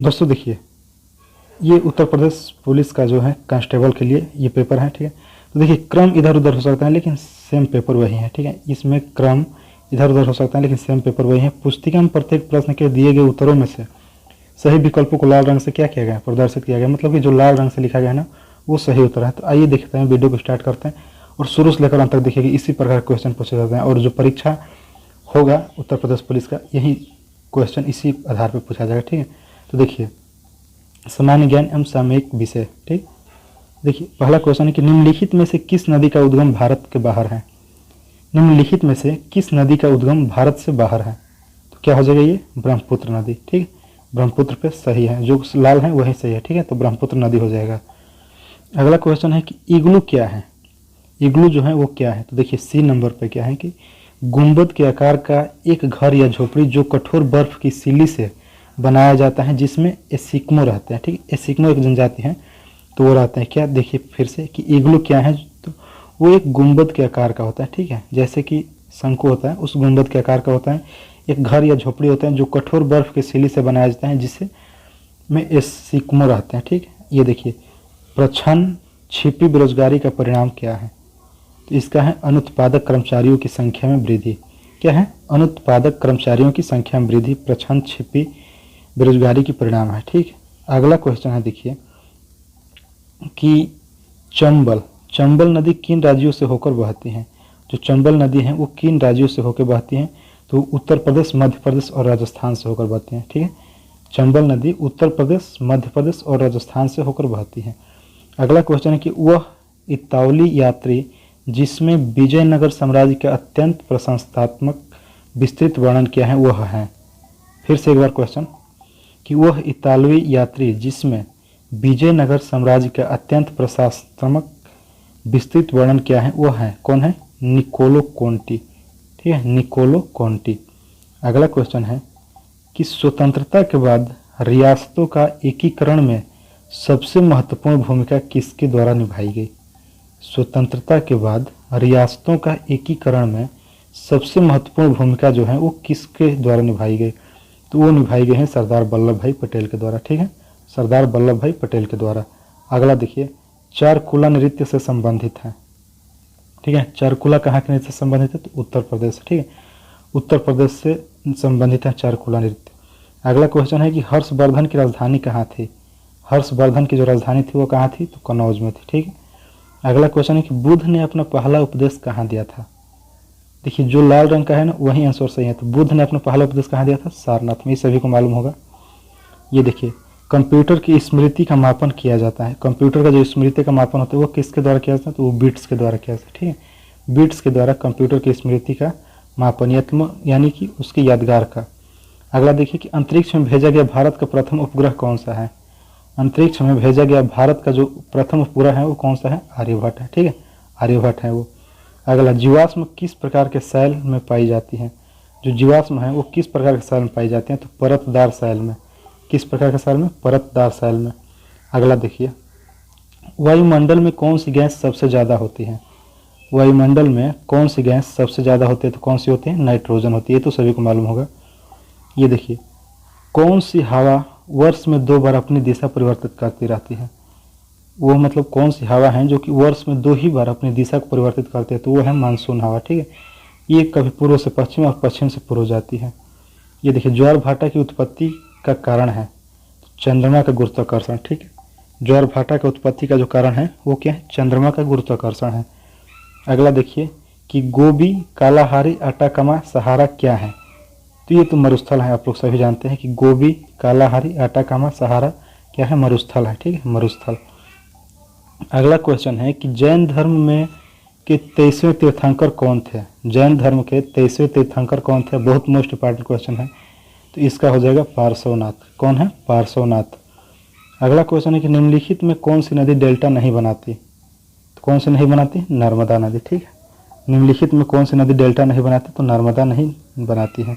दोस्तों देखिए, ये उत्तर प्रदेश पुलिस का जो है कांस्टेबल के लिए ये पेपर है, ठीक है। तो देखिए क्रम इधर उधर हो सकता है लेकिन सेम पेपर वही है, ठीक है। इसमें क्रम इधर उधर हो सकता है लेकिन सेम पेपर वही है। पुस्तिका में प्रत्येक प्रश्न के दिए गए उत्तरों में से सही विकल्पों को लाल रंग से क्या किया गया है, प्रदर्शित किया गया, मतलब कि जो लाल रंग से लिखा गया है ना वो सही उत्तर है। तो आइए देखते हैं, वीडियो को स्टार्ट करते हैं और शुरू से लेकर अंत तक देखिए कि इसी प्रकार क्वेश्चन पूछे जाते हैं और जो परीक्षा होगा उत्तर प्रदेश पुलिस का यही क्वेश्चन इसी आधार पर पूछा जाएगा, ठीक है। तो देखिए सामान्य ज्ञान एवं सामयिक विषय, ठीक। देखिए पहला क्वेश्चन है कि निम्नलिखित में से किस नदी का उद्गम भारत के बाहर है। निम्नलिखित में से किस नदी का उद्गम भारत से बाहर है, तो क्या हो जाएगा ये ब्रह्मपुत्र नदी, ठीक। ब्रह्मपुत्र पे सही है, जो लाल है वही सही है, ठीक है। तो ब्रह्मपुत्र नदी हो जाएगा। अगला क्वेश्चन है कि इग्लू क्या है। इग्लू जो है वो क्या है, तो देखिए सी नंबर पे क्या है कि गुंबद के आकार का एक घर या झोपड़ी जो कठोर बर्फ की सिल्ली से बनाया जाता है जिसमें एस्किमो रहते हैं, ठीक। एस्किमो एक जनजाति है तो वो रहते हैं क्या, देखिए फिर से कि इग्लू क्या है, तो वो एक गुंबद के आकार का होता है, ठीक है। जैसे कि शंकु होता है उस गुंबद के आकार का होता है, एक घर या झोपड़ी होता है जो कठोर बर्फ की सिल्ली से बनाया जाता है जिससे में एस्किमो रहते हैं, ठीक। ये देखिए प्रछन्न छिपी बेरोजगारी का परिणाम क्या है, तो इसका है अनुत्पादक कर्मचारियों की संख्या में वृद्धि। क्या है, अनुत्पादक कर्मचारियों की संख्या में वृद्धि प्रछन्न छिपी बेरोजगारी की परिणाम है, ठीक। अगला क्वेश्चन है देखिए कि चंबल नदी किन राज्यों से होकर बहती है। जो चंबल नदी है वो किन राज्यों से होकर बहती है, तो उत्तर प्रदेश, मध्य प्रदेश और राजस्थान से होकर बहती है, ठीक है। चंबल नदी उत्तर प्रदेश, मध्य प्रदेश और राजस्थान से होकर बहती है। अगला क्वेश्चन है कि वह इतावली यात्री जिसमें विजयनगर साम्राज्य का अत्यंत प्रशंसात्मक विस्तृत वर्णन किया है वह है। फिर से एक बार क्वेश्चन कि वह इतालवी यात्री जिसमें विजयनगर साम्राज्य का अत्यंत प्रशंसात्मक विस्तृत वर्णन किया है वह है, कौन है, निकोलो कोंटी, ठीक है, निकोलो कोंटी। अगला क्वेश्चन है कि स्वतंत्रता के बाद रियासतों का एकीकरण में सबसे महत्वपूर्ण भूमिका किसके द्वारा निभाई गई। स्वतंत्रता के बाद रियासतों का एकीकरण में सबसे महत्वपूर्ण भूमिका जो है वो किसके द्वारा निभाई गई, तो वो निभाई गई है सरदार वल्लभ भाई पटेल के द्वारा, ठीक है, सरदार वल्लभ भाई पटेल के द्वारा। अगला देखिए चारकुला नृत्य से संबंधित है, ठीक है। चारकुला कहाँ के नृत्य से संबंधित है, तो उत्तर प्रदेश, ठीक है, उत्तर प्रदेश से संबंधित है चारकुला नृत्य। अगला क्वेश्चन है कि हर्षवर्धन की राजधानी कहाँ थी। हर्षवर्धन की जो राजधानी थी वो कहाँ थी, तो कन्नौज में थी, ठीक है। अगला क्वेश्चन है कि बुद्ध ने अपना पहला उपदेश कहाँ दिया था। देखिए जो लाल रंग का है ना वही आंसर सही है, तो बुद्ध ने अपना पहला उपदेश कहाँ दिया था, सारनाथ में, ये सभी को मालूम होगा। ये देखिए कंप्यूटर की स्मृति का मापन किया जाता है। कंप्यूटर का जो स्मृति का मापन होता है वो किसके द्वारा किया जाता है, तो वो बिट्स के द्वारा किया जाता है, ठीक है। बिट्स के द्वारा कंप्यूटर की स्मृति का मापन यानी कि उसकी यादगार का। अगला देखिए कि अंतरिक्ष में भेजा गया भारत का प्रथम उपग्रह कौन सा है। अंतरिक्ष में भेजा गया भारत का जो प्रथम उपग्रह है वो कौन सा है, आर्यभट्ट है, ठीक है, आर्यभट्ट है वो। अगला जीवाश्म किस प्रकार के सैल में पाई जाती है। जो जीवाश्म है वो किस प्रकार के सैल में पाई जाती है, तो परतदार सैल में। किस प्रकार के सैल में, परतदार सैल में। अगला देखिए वायुमंडल में कौन सी गैस सबसे ज़्यादा होती है। वायुमंडल में कौन सी गैस सबसे ज़्यादा होती है, तो कौन सी होती है, नाइट्रोजन होती है, ये तो सभी को मालूम होगा। ये देखिए कौन सी हवा वर्ष में 2 बार अपनी दिशा परिवर्तित करती रहती है। वो मतलब कौन सी हवा है जो कि वर्ष में 2 ही बार अपनी दिशा को परिवर्तित करती है, तो वो है मानसून हवा, ठीक है। ये कभी पूर्व से पश्चिम और पश्चिम से पूर्व जाती है। ये देखिए ज्वार भाटा की उत्पत्ति का कारण है, चंद्रमा का गुरुत्वाकर्षण, ठीक है। ज्वार भाटा का उत्पत्ति का जो कारण है वो क्या है, चंद्रमा का गुरुत्वाकर्षण है। अगला देखिए कि गोबी, कालाहारी, अटाकामा, सहारा क्या है, तो ये तो मरुस्थल है, आप लोग सभी जानते हैं कि गोबी, कालाहारी, अटाकामा, सहारा क्या है, मरुस्थल है, ठीक है, मरुस्थल। अगला क्वेश्चन है कि जैन धर्म में के 23वें तीर्थंकर कौन थे। जैन धर्म के 23वें तीर्थंकर कौन थे, बहुत मोस्ट इंपॉर्टेंट क्वेश्चन है, तो इसका हो जाएगा पार्श्वनाथ। कौन है, पार्श्वनाथ। अगला क्वेश्चन है कि निम्नलिखित में कौन सी नदी डेल्टा नहीं बनाती, तो कौन सी नहीं बनाती, नर्मदा नदी, ठीक है। निम्नलिखित में कौन सी नदी डेल्टा नहीं बनाती, तो नर्मदा नहीं बनाती है।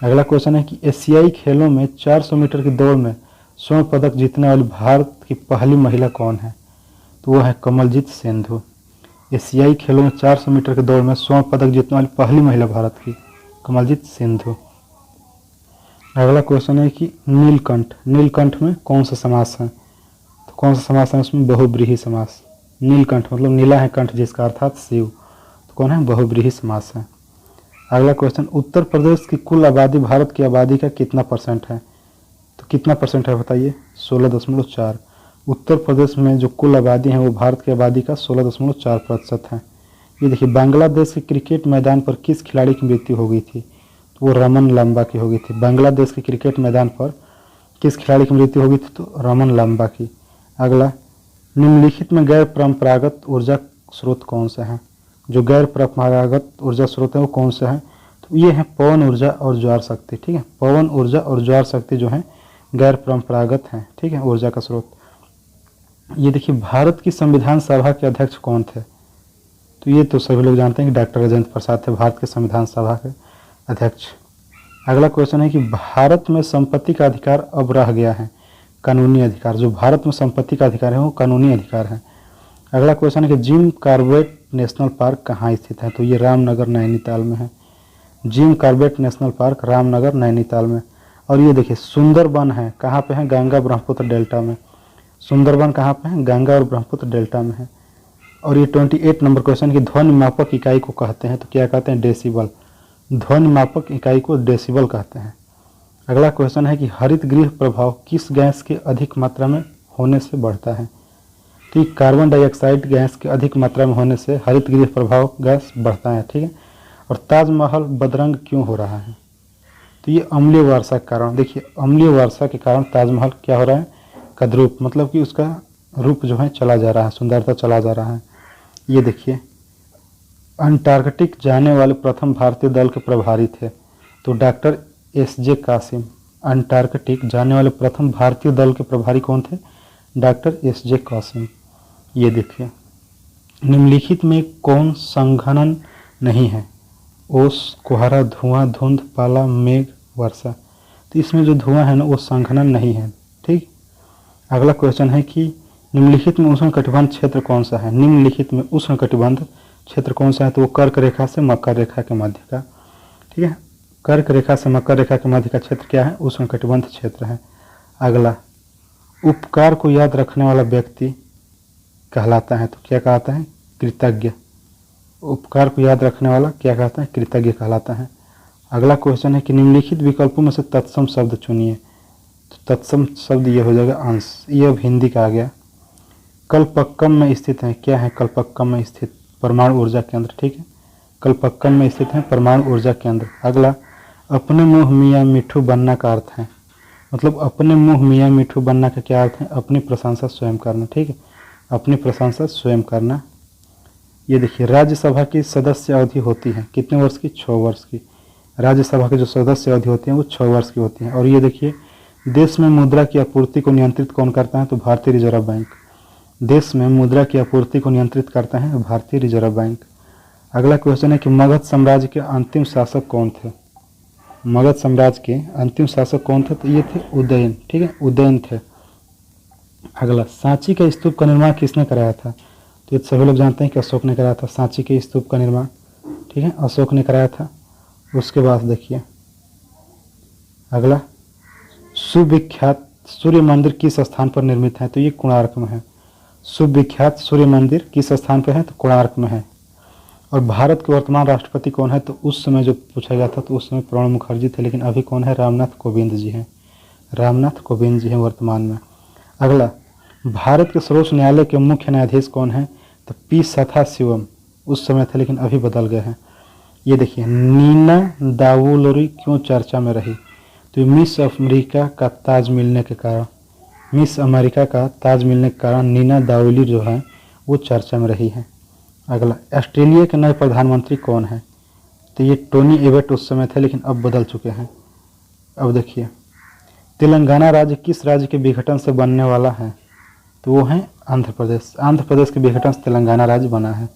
अगला क्वेश्चन है कि एशियाई खेलों में 400 मीटर की दौड़ में स्वर्ण पदक जीतने वाली भारत की पहली महिला कौन है, तो वो है कमलजीत सिंधु। एशियाई खेलों में 400 मीटर की दौड़ में स्वर्ण पदक जीतने वाली पहली महिला भारत की कमलजीत सिंधु। अगला क्वेश्चन है कि नीलकंठ, नीलकंठ में कौन सा समास है? तो कौन सा समास है उसमें? बहुब्रीहि समास। नीलकंठ मतलब नीला है कंठ जिसका अर्थात शिव, तो कौन है? बहुब्रीहि समास है। अगला क्वेश्चन, उत्तर प्रदेश की कुल आबादी भारत की आबादी का कितना परसेंट है? तो कितना परसेंट है बताइए? 16.4। उत्तर प्रदेश में जो कुल आबादी है वो भारत की आबादी का 16.4% है। ये देखिए, बांग्लादेश के क्रिकेट मैदान पर किस खिलाड़ी की मृत्यु हो गई थी? तो वो रमन लांबा की हो गई थी। बांग्लादेश के क्रिकेट मैदान पर किस खिलाड़ी की मृत्यु हो गई थी? तो रमन लांबा की। अगला, निम्नलिखित में गैर परंपरागत ऊर्जा स्रोत कौन से हैं? जो गैर परंपरागत ऊर्जा स्रोत है वो कौन से हैं? तो ये हैं पवन ऊर्जा और ज्वार शक्ति। ठीक है, पवन ऊर्जा और ज्वार शक्ति जो है गैर परंपरागत हैं। ठीक है, ऊर्जा का स्रोत। ये देखिए, भारत की संविधान सभा के अध्यक्ष कौन थे? तो ये तो सभी लोग जानते हैं कि डॉक्टर राजेंद्र प्रसाद थे भारत के संविधान सभा के अध्यक्ष। अगला क्वेश्चन है कि भारत में संपत्ति का अधिकार अब रह गया है, कानूनी अधिकार। जो भारत में संपत्ति का अधिकार है वो कानूनी अधिकार है। अगला क्वेश्चन है कि जिम कॉर्बेट नेशनल पार्क कहाँ स्थित है? तो ये रामनगर नैनीताल में है। Jim Corbett national park Ramnagar Nainital में। और ये देखिए, सुंदरबन है, कहाँ पे है? गंगा ब्रह्मपुत्र डेल्टा में। सुंदरबन कहाँ पे है? गंगा और ब्रह्मपुत्र डेल्टा में है। और ये 28 नंबर क्वेश्चन की ध्वनि मापक इकाई को कहते हैं, तो क्या कहते हैं? डेसिबल। ध्वनि मापक इकाई को डेसिबल कहते हैं। अगला क्वेश्चन है कि हरित गृह प्रभाव किस गैस के अधिक मात्रा में होने से बढ़ता है? तो कार्बन डाइऑक्साइड गैस के अधिक मात्रा में होने से हरित गृह प्रभाव गैस बढ़ता है। ठीक है, और ताजमहल बदरंग क्यों हो रहा है? तो ये अम्लीय वर्षा के कारण। देखिए, अम्लीय वर्षा के कारण ताजमहल क्या हो रहा है? कद्रूप, मतलब कि उसका रूप जो है चला जा रहा है, सुंदरता चला जा रहा है। ये देखिए, अंटार्कटिक जाने वाले प्रथम भारतीय दल के प्रभारी थे, तो डॉक्टर एस.जे. कासिम। अंटार्कटिक जाने वाले प्रथम भारतीय दल के प्रभारी कौन थे? Doctor S J. कासिम। ये देखिए, निम्नलिखित में कौन संघनन नहीं है? ओस, कोहरा, धुआं, धुंध, पाला, मेघ, वर्षा। तो इसमें जो धुआं है ना वो संघनन नहीं है। ठीक। अगला क्वेश्चन है कि निम्नलिखित में उष्णकटिबंध क्षेत्र कौन सा है? निम्नलिखित में उष्णकटिबंध क्षेत्र कौन सा है? तो वो कर्क रेखा से मकर रेखा के मध्य का। ठीक है, कर्क रेखा से मकर रेखा के मध्य का क्षेत्र क्या है? उष्णकटिबंध क्षेत्र है। अगला, उपकार को याद रखने वाला व्यक्ति कहलाता है, तो क्या कहता है? कृतज्ञ। उपकार को याद रखने वाला क्या कहता है? कृतज्ञ कहलाता है। अगला क्वेश्चन है कि निम्नलिखित विकल्पों में से तत्सम शब्द चुनिए, तो तत्सम शब्द ये हो जाएगा अंश। ये अब हिंदी का आ गया। कलपक्कम में स्थित है, क्या है? कलपक्कम में स्थित परमाणु ऊर्जा केंद्र। ठीक है, कलपक्कम में स्थित है परमाणु ऊर्जा केंद्र। अगला, अपने मुँह मियाँ मिठू बनना का अर्थ है, मतलब अपने मुँह मियाँ मिठू बनना का क्या अर्थ है? अपनी प्रशंसा स्वयं करना। ठीक है, अपनी प्रशंसा स्वयं करना। ये देखिए, राज्यसभा की सदस्य अवधि होती है कितने वर्ष की? 6 वर्ष की। राज्यसभा की जो सदस्य अवधि होती है वो 6 वर्ष की होती है। और ये देखिए, देश में मुद्रा की आपूर्ति को नियंत्रित कौन करता है? तो भारतीय रिजर्व बैंक। देश में मुद्रा की आपूर्ति को नियंत्रित करता है भारतीय रिजर्व बैंक। अगला क्वेश्चन है कि मगध साम्राज्य के अंतिम शासक कौन थे? मगध साम्राज्य के अंतिम शासक कौन थे? तो ये थे उदयन। ठीक है, उदयन थे। अगला, सांची के स्तूप का निर्माण किसने कराया था? तो ये सभी लोग जानते हैं कि अशोक ने कराया था सांची के स्तूप का निर्माण। ठीक है, अशोक ने कराया था। उसके बाद देखिए अगला, सुविख्यात सूर्य मंदिर किस स्थान पर निर्मित है? तो ये कोणार्क में है। सुविख्यात सूर्य मंदिर किस स्थान पर है? तो कोणार्क में है। और भारत के वर्तमान राष्ट्रपति कौन है? तो उस समय जो पूछा गया था तो उस समय प्रणब मुखर्जी थे, लेकिन अभी कौन है? रामनाथ कोविंद जी हैं। रामनाथ कोविंद जी हैं वर्तमान में। अगला, भारत के सर्वोच्च न्यायालय के मुख्य न्यायाधीश कौन है? तो पी सदाशिवम उस समय थे, लेकिन अभी बदल गए हैं। ये देखिए, नीना दावोलरी क्यों चर्चा में रही? तो मिस अमेरिका का ताज मिलने के कारण, मिस अमेरिका का ताज मिलने के कारण नीना दावोली जो है वो चर्चा में रही है। अगला, ऑस्ट्रेलिया के नए प्रधानमंत्री कौन है? तो ये टोनी एबट उस समय थे, लेकिन अब बदल चुके हैं। अब देखिए, तेलंगाना राज्य किस राज्य के विघटन से बनने वाला है? तो वो है आंध्र प्रदेश। आंध्र प्रदेश के विघटन से तेलंगाना राज्य बना है।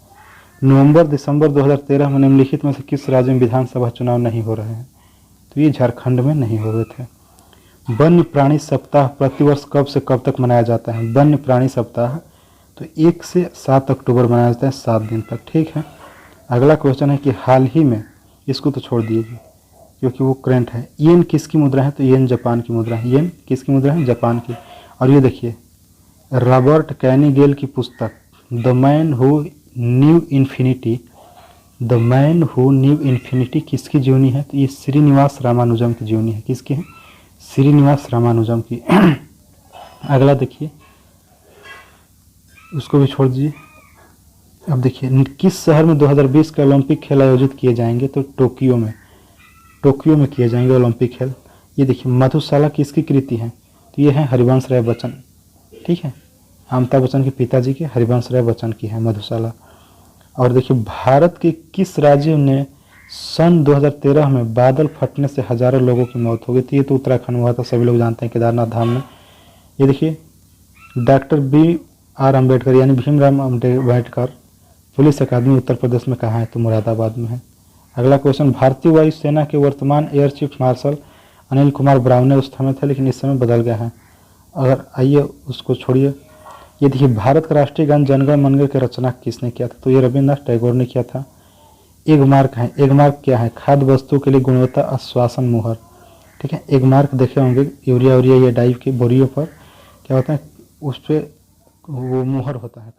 नवंबर-दिसंबर 2013 में निम्नलिखित में से किस राज्य में विधानसभा चुनाव नहीं हो रहे हैं? तो ये झारखंड में नहीं हो रहे थे। वन्य प्राणी सप्ताह प्रतिवर्ष कब से कब तक मनाया जाता है? वन्य प्राणी सप्ताह तो 1 से 7 अक्टूबर मनाया जाता है, 7 दिन तक। ठीक है। अगला क्वेश्चन है कि हाल ही में, इसको तो छोड़ दीजिए क्योंकि वो करेंट है। येन किसकी मुद्रा है? तो येन जापान की मुद्रा है। येन किसकी मुद्रा है? जापान की। और ये देखिए रॉबर्ट कैनिगेल की पुस्तक the man who knew infinity, the man who knew infinity किसकी जीवनी है? तो ये श्रीनिवास रामानुजम की जीवनी है। किसकी है? श्रीनिवास रामानुजम की। अगला देखिए, उसको भी छोड़ दीजिए। अब देखिए किस शहर में 2020 के ओलंपिक खेल आयोजित किए जाएंगे? तो टोक्यो में, टोक्यो में किए जाएंगे ओलंपिक खेल। ये देखिए मधुशाला किसकी कृति है? तो ये है हरिवंश राय बच्चन, ठीक है, अमिताभ बच्चन के पिताजी के हरिवंश राय बच्चन की है मधुशाला। और देखिए भारत के किस राज्य ने सन 2013 में बादल फटने से हजारों लोगों की मौत हो गई थी? ये तो उत्तराखंड हुआ था, सभी लोग जानते हैं, केदारनाथ धाम में। ये देखिए डॉक्टर BR अम्बेडकर यानी भीमराव अम्बेडकर पुलिस अकादमी उत्तर प्रदेश में कहाँ है? तो मुरादाबाद में है। अगला क्वेश्चन, भारतीय वायुसेना के वर्तमान air chief marshal Anil Kumar Browne उस समय थे, लेकिन इस समय बदल गया है। अगर आइए उसको छोड़िए। ये देखिए भारत का राष्ट्रीय गान जनगण मनगढ़ की रचना किसने किया था? तो ये रविन्द्रनाथ टैगोर ने किया था। एग मार्क है, एग मार्क क्या है? खाद्य वस्तु के लिए गुणवत्ता आश्वासन मुहर, ठीक है। एग मार्क देखे होंगे यूरिया या डाई की बोरियों पर क्या होता है, उस पर वो मुहर होता है।